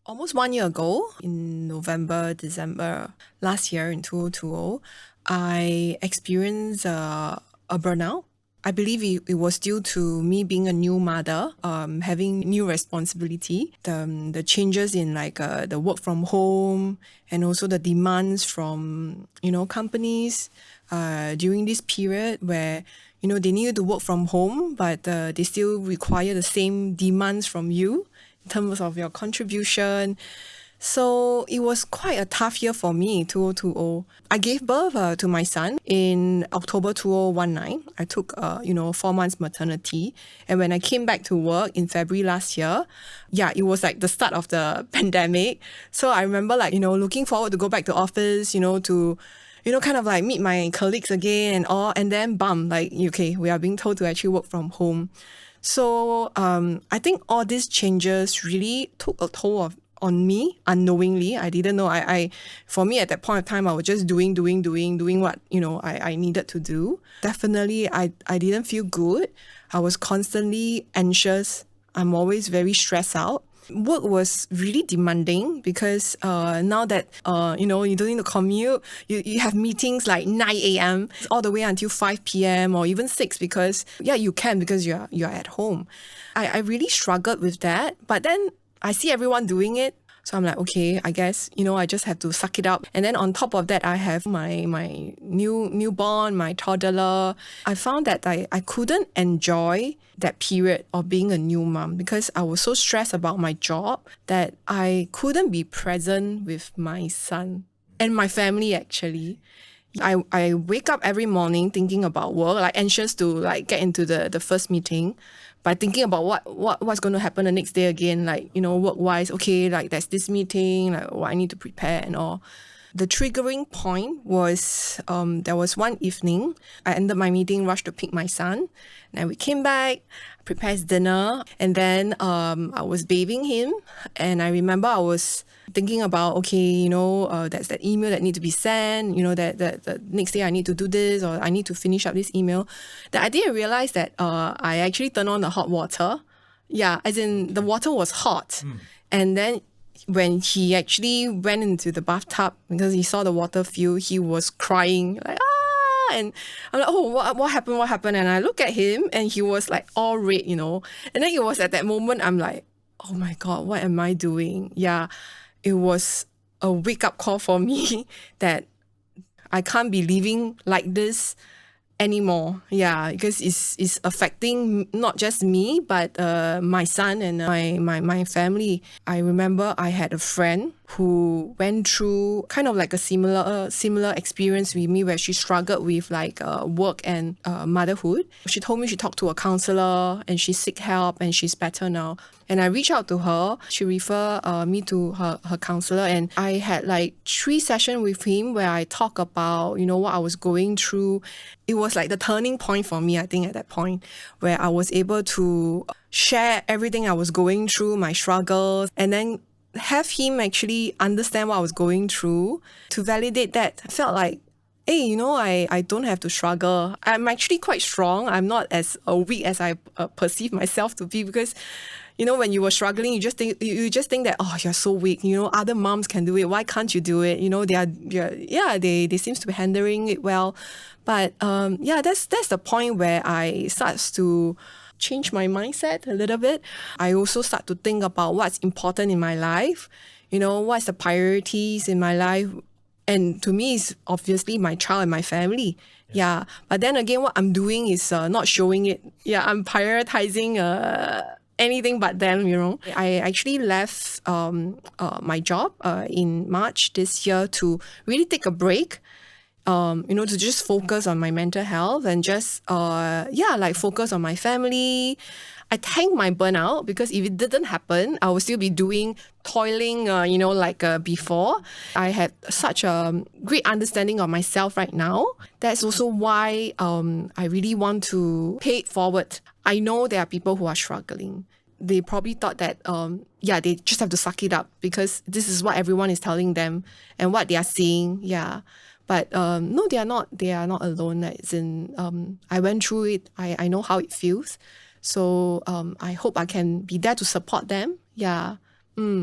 Almost 1 year ago, in November, December last year in 2020, I experienced a burnout. I believe it was due to me being a new mother, having new responsibility, the changes in the work from home, and also the demands from companies during this period where they need you to work from home, but they still require the same demands from you in terms of your contribution. So it was quite a tough year for me, 2020. I gave birth to my son in October 2019. I took, 4 months maternity. And when I came back to work in February last year, it was like the start of the pandemic. So I remember looking forward to go back to office, to kind of like meet my colleagues again and all. And then we are being told to actually work from home. So I think all these changes really took a toll on me unknowingly. I didn't know. For me at that point of time, I was just doing what I needed to do. Definitely, I didn't feel good. I was constantly anxious. I'm always very stressed out. Work was really demanding because now that you don't need to commute, you have meetings like 9 a.m. all the way until 5 p.m. or even 6 because you can because you're at home. I really struggled with that, but then I see everyone doing it. So I'm like, okay, I guess, I just have to suck it up. And then on top of that, I have my newborn, my toddler. I found that I couldn't enjoy that period of being a new mom because I was so stressed about my job that I couldn't be present with my son and my family actually. I wake up every morning thinking about work, anxious to get into the first meeting, but thinking about what's going to happen the next day again, work-wise, okay, there's this meeting, what I need to prepare and all. The triggering point was there was one evening, I ended my meeting, rushed to pick my son, and we came back, prepared dinner, and then I was bathing him, and I remember I was thinking about, okay, that's that email that needs to be sent, that the next day I need to do this or I need to finish up this email. That I didn't realize that I actually turned on the hot water. Yeah, as in the water was hot. And then when he actually went into the bathtub because he saw the water fill, he was crying and I'm like, oh, what happened? And I look at him and he was all red, And then it was at that moment I'm like, oh my God, what am I doing? Yeah, it was a wake-up call for me that I can't be living like this anymore. Yeah, because it's affecting not just me, but my son and my family. I remember I had a friend who went through kind of like a similar experience with me where she struggled with work and motherhood. She told me she talked to a counselor and she seek help and she's better now. And I reached out to her. She referred me to her counselor, and I had 3 sessions with him where I talk about what I was going through. It was the turning point for me, I think, at that point where I was able to share everything I was going through, my struggles, and then have him actually understand what I was going through. To validate that, I felt like, hey, I don't have to struggle. I'm actually quite strong. I'm not as weak as I perceive myself to be because, when you were struggling, you just think that, oh, you're so weak. Other moms can do it. Why can't you do it? They seems to be handling it well. But that's the point where I start to change my mindset a little bit. I also start to think about what's important in my life. What's the priorities in my life? And to me, it's obviously my child and my family. Yeah. But then again, what I'm doing is not showing it. Yeah, I'm prioritizing anything but them, I actually left my job in March this year to really take a break. To just focus on my mental health and just, focus on my family. I thank my burnout because if it didn't happen, I would still be toiling, before. I had such a great understanding of myself right now. That's also why I really want to pay it forward. I know there are people who are struggling. They probably thought that, they just have to suck it up because this is what everyone is telling them and what they are seeing. Yeah. But no, they are not. They are not alone. I went through it. I know how it feels. So I hope I can be there to support them. Yeah.